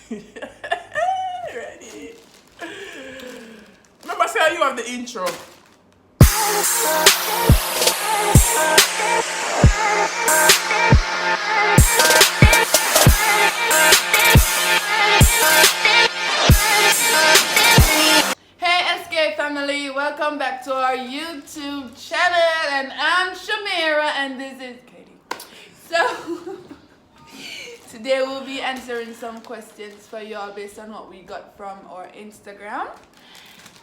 Ready? Remember, say you have the intro. Hey SK family, welcome back to our YouTube channel, and I'm Shamira and this is Katie. So today we'll be answering some questions for y'all based on what we got from our Instagram,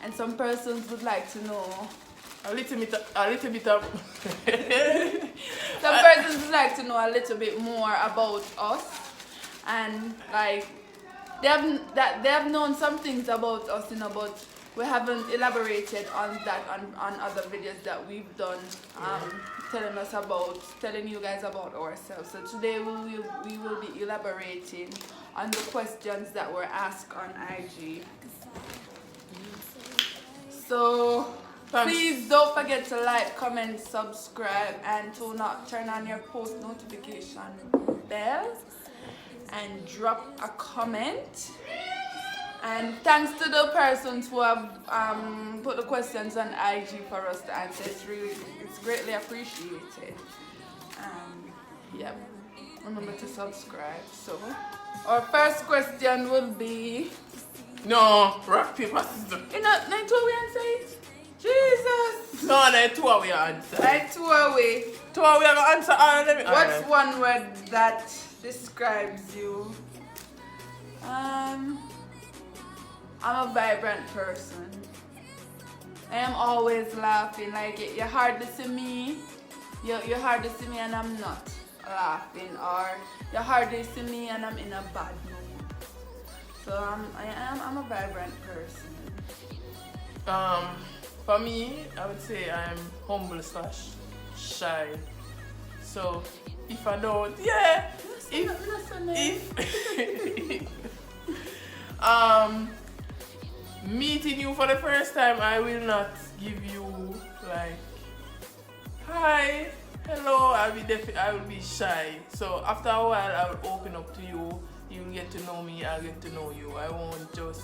and some persons would like to know A little bit of. some persons would like to know a little bit more about us, and like they have known some things about us, but we haven't elaborated on that on other videos that we've done, telling you guys about ourselves. So today we will be elaborating on the questions that were asked on IG. So please don't forget to like, comment, subscribe, and to not turn on your post notification bell, and drop a comment. And thanks to the persons who have put the questions on IG for us to answer. It's greatly appreciated. Yep. Remember to subscribe. So our first question will be, No, rock, paper, scissors. you know, like two we answer it? Jesus. No, there two we answer. Like two away. Two we have to answer all of them. What's one word that describes you? I'm a vibrant person. I am always laughing. Like you hardly see me. You hardly see me and I'm not laughing, or you hardly see me and I'm in a bad mood. So I'm a vibrant person. For me, I would say I'm humble / shy. So if I don't, yeah. Meeting you for the first time, I will not give you like hi, hello. I will be shy. So after a while, I will open up to you. You will get to know me. I'll get to know you. I won't just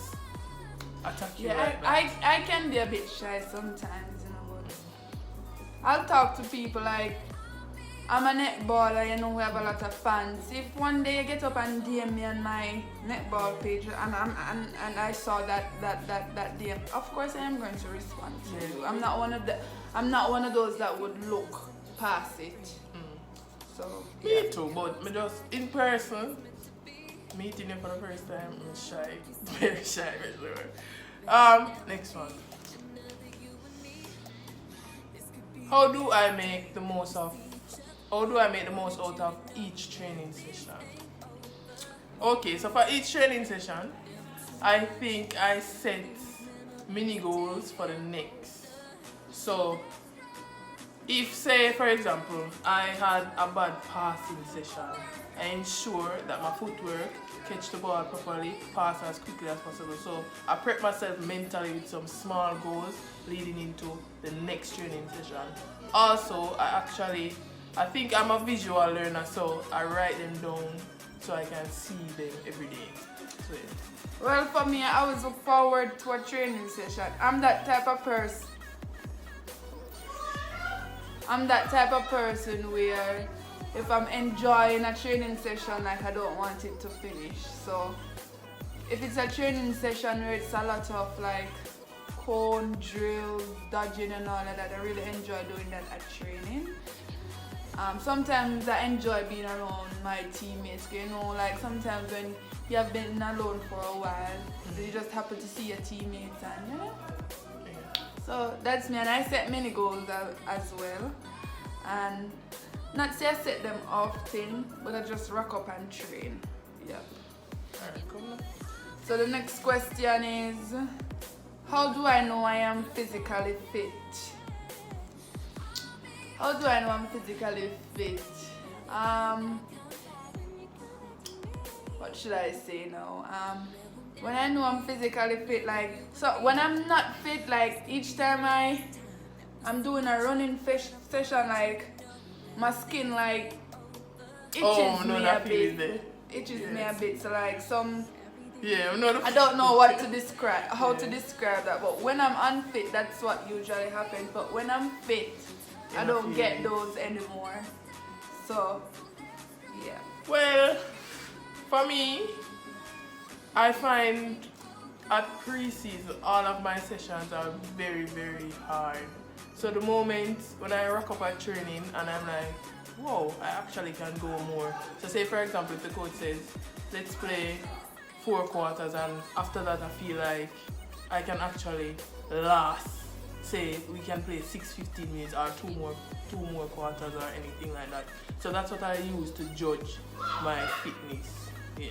attack you. Yeah, I can be a bit shy sometimes, but I'll talk to people. Like, I'm a netballer, we have a lot of fans. If one day I get up and DM me on my netball page and I saw that DM, of course I am going to respond to you. I'm not one of those that would look past it. So Me too, but me just in person, meeting you for the first time, I'm shy, very shy, very sure. Next one. How do I make the most out of each training session? Okay, so for each training session, I think I set mini goals for the next. So if, say for example, I had a bad passing session, I ensure that my footwork catch the ball properly, pass as quickly as possible. So I prep myself mentally with some small goals leading into the next training session. Also, I think I'm a visual learner, so I write them down so I can see them every day. So, yeah. well, for me, I always look forward to a training session. I'm that type of person. Where if I'm enjoying a training session, like I don't want it to finish. So if it's a training session where it's a lot of like cone drills, dodging and all of that, I really enjoy doing that at training. Sometimes I enjoy being around my teammates, like sometimes when you have been alone for a while, you just happen to see your teammates, and so that's me. And I set many goals as well, and not say I set them often, but I just rock up and train. Yep. Alright, cool. So the next question is, how do I know I am physically fit? How do I know I'm physically fit? What should I say now? When I know I'm physically fit, like, so when I'm not fit, like each time I'm doing a running session, like my skin like itches me a bit. Itches me a bit. So like Yeah, I'm not. I don't know what to describe, how to describe that. But when I'm unfit, that's what usually happens. But when I'm fit, I don't get those anymore. So, yeah. Well, for me, I find at pre-season all of my sessions are very, very hard. So the moment when I rock up at training and I'm like, whoa, I actually can go more. So say for example, if the coach says, let's play 4 quarters, and after that I feel like I can actually last. Say we can play 6-15 minutes or two more quarters or anything like that. So that's what I use to judge my fitness. Yeah.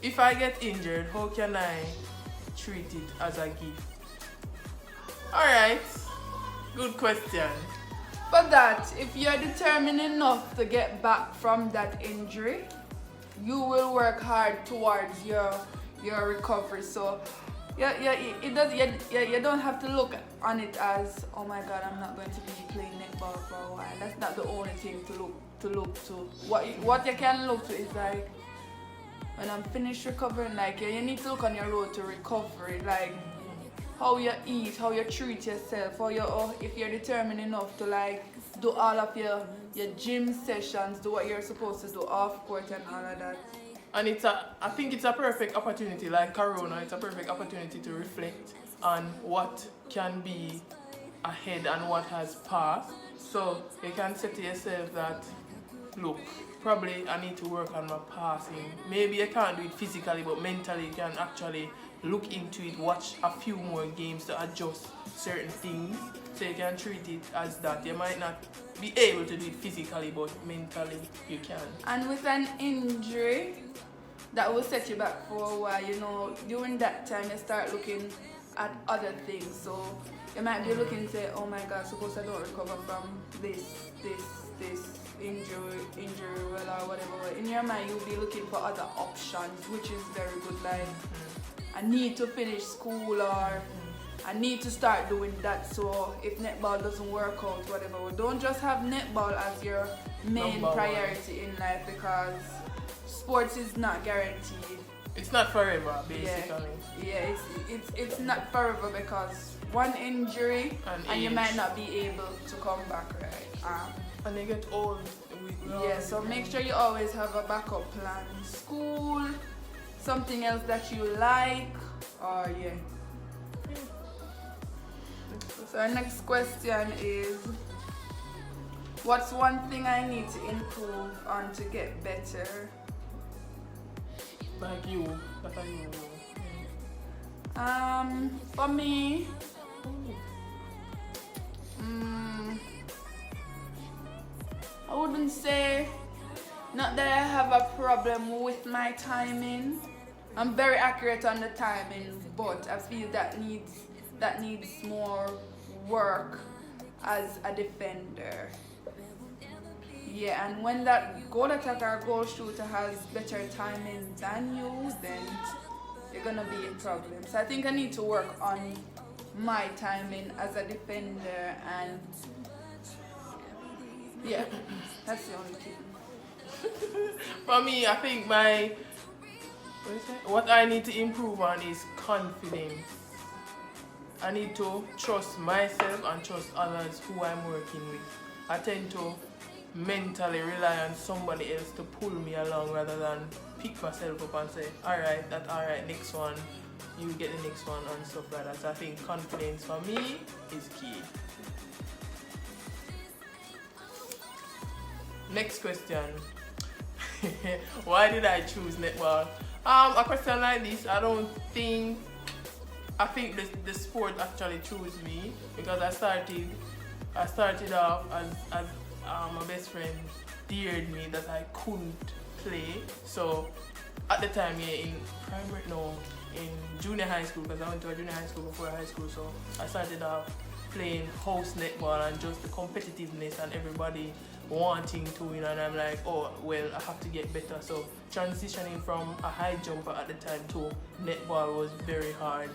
If I get injured, how can I treat it as a gift? Alright, good question. For that, if you're determined enough to get back from that injury, you will work hard towards your recovery. So you don't have to look on it as, oh my god, I'm not going to be playing netball for a while. That's not the only thing to look to. What you can look to is like, when I'm finished recovering, like you need to look on your road to recovery, like how you eat, how you treat yourself, if you're determined enough to like do all of your gym sessions, do what you're supposed to do off court and all of that. And I think it's a perfect opportunity, like Corona, it's a perfect opportunity to reflect on what can be ahead and what has passed. So you can say to yourself that, look, probably I need to work on my passing. Maybe I can't do it physically, but mentally you can actually look into it, watch a few more games to adjust certain things. So you can treat it as that. You might not be able to do it physically, but mentally you can. And with an injury, that will set you back for a while, during that time you start looking at other things. So you might be looking and say, oh my god, suppose I don't recover from this injury or whatever. In your mind you'll be looking for other options, which is very good, like I need to finish school or I need to start doing that. So if netball doesn't work out, whatever, don't just have netball as your main priority in life, because sports is not guaranteed. It's not forever, basically. Yeah, it's not forever, because one injury and you might not be able to come back, right? And they get old. Yeah, so make sure you always have a backup plan. School, something else that you like, or yeah. So our next question is, what's one thing I need to improve on to get better? Like you, that I know. For me, I wouldn't say, not that I have a problem with my timing. I'm very accurate on the timing, but I feel that needs more work as a defender. Yeah, and when that goal attacker or goal shooter has better timing than you, then you're gonna be in problem. So I think I need to work on my timing as a defender, and yeah, that's the only thing. For me, I think what I need to improve on is confidence. I need to trust myself and trust others who I'm working with. I tend to mentally rely on somebody else to pull me along rather than pick myself up and say, alright, that's alright, next one, you get the next one and stuff like that. So I think confidence for me is key. Next question. Why did I choose netball? A question like this, I think the sport actually chose me, because I started off as my best friend dared me that I couldn't play. So at the time, in junior high school, because I went to a junior high school before high school, so I started off playing house netball and just the competitiveness and everybody wanting to win, and I'm like, oh well, I have to get better. So transitioning from a high jumper at the time to netball was very hard.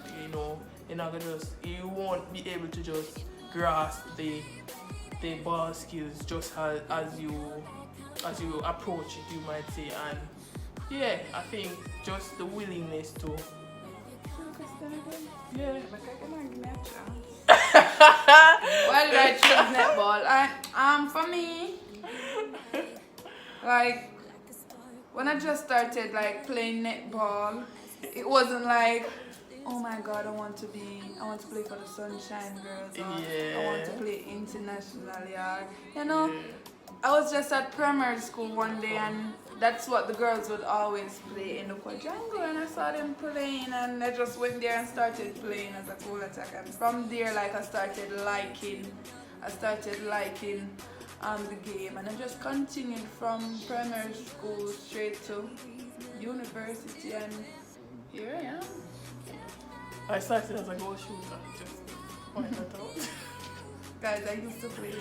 You won't be able to just grasp the ball skills just as you as you approach it, you might say. And yeah, I think just the willingness to. Yeah. But I cannot give me a chance. Why did I choose netball? For me, like when I just started like playing netball, it wasn't like, oh my God, I want to play for the Sunshine Girls, or I want to play internationally, or you know. Yeah. I was just at primary school one day, and that's what the girls would always play in the quadrangle, and I saw them playing, and I just went there and started playing as a goal attack. And from there, like I started liking the game, and I just continued from primary school straight to university, and here I am. I started as a goal shooter, just point that out. Guys, I used to play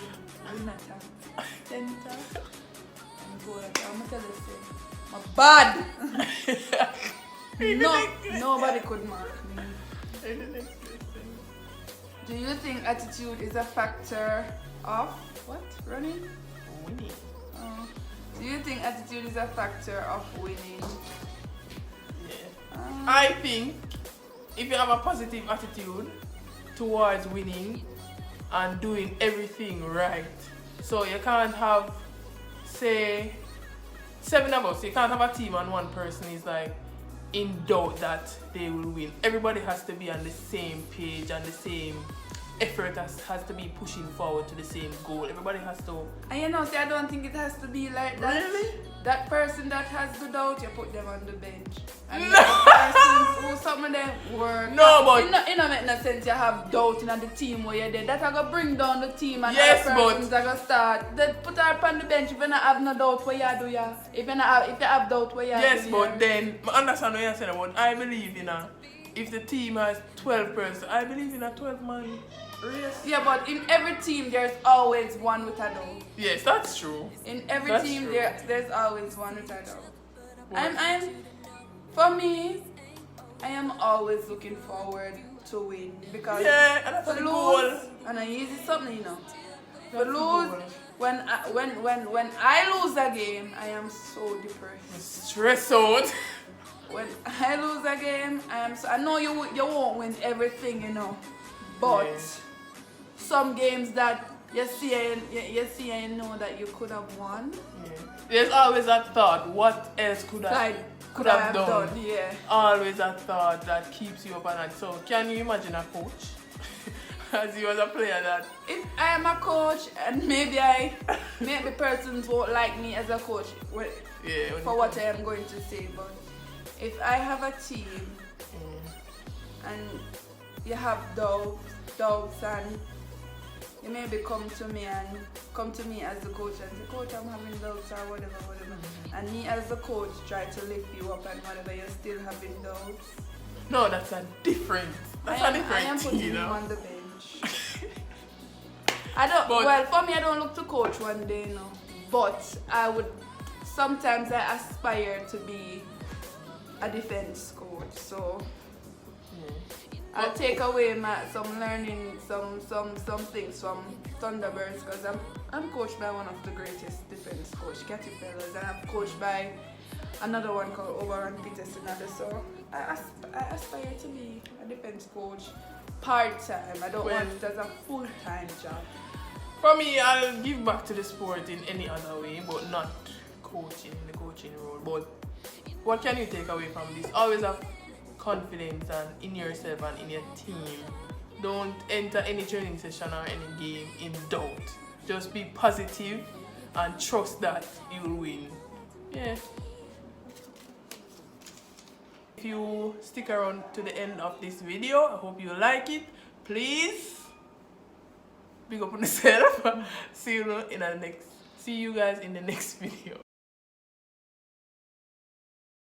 winner time, center, and goal attack. I'm gonna tell you, I'm bad. Nobody could mark me. Do you think attitude is a factor of what? Running? Winning. Oh. Do you think attitude is a factor of winning? Yeah. I think if you have a positive attitude towards winning and doing everything right, so you can't have, say, 7 of us, you can't have a team and one person is like in doubt that they will win. Everybody has to be on the same page and the same effort has to be pushing forward to the same goal. Everybody has to. And you know, see, I don't think it has to be like that. Really? That person that has the doubt, you put them on the bench. And the person who some of them work. No, but it don't make no sense you have doubt in the team where you're there. That are gonna bring down the team, and yes, other persons are gonna start. They put her up on the bench if you not have no doubt where you do ya. If you have doubt where you yes, do. but then I understand what you're saying about. I believe if the team has 12 persons, I believe in a 12-man race. Yeah, but in every team there's always one with a doubt. Yes, that's true. In every That's team true. there's always one with a doubt. But For me, I am always looking forward to win, because yeah, and that's to the lose, goal. and I use it something, you know. To That's the lose, goal. when I lose a game, I am so depressed. Stress out. When I lose a game, I know you won't win everything, you know, but Yeah. some games that you see and know that you could have won. Yeah. There's always that thought, what else could I have done? Yeah. Always that thought that keeps you up at night. So can you imagine a coach? As you as a player that If I am a coach, and maybe persons won't like me as a coach for what I am going to say, but if I have a team and you have doubts, and you maybe come to me as the coach and say, coach, I'm having doubts or whatever. And me as the coach try to lift you up, and whatever, you're still having doubts. no, that's a different I am thing, putting you him know. on the bench. For me, I don't look to coach one day, you know. But sometimes I aspire to be a defense coach. So I'll take away some learning, some things from Thunderbirds, because I'm coached by one of the greatest defense coach, Cathy Fellows, and I'm coached by another one called Oberon Peterson. So I aspire to be a defense coach part-time. I don't want it as a full-time job. For me, I'll give back to the sport in any other way, but not coaching, the coaching role. But what can you take away from this? Always have confidence in yourself and in your team. Don't enter any training session or any game in doubt. Just be positive and trust that you'll win. Yeah. If you stick around to the end of this video, I hope you like it. Please big up on yourself. See you guys in the next video.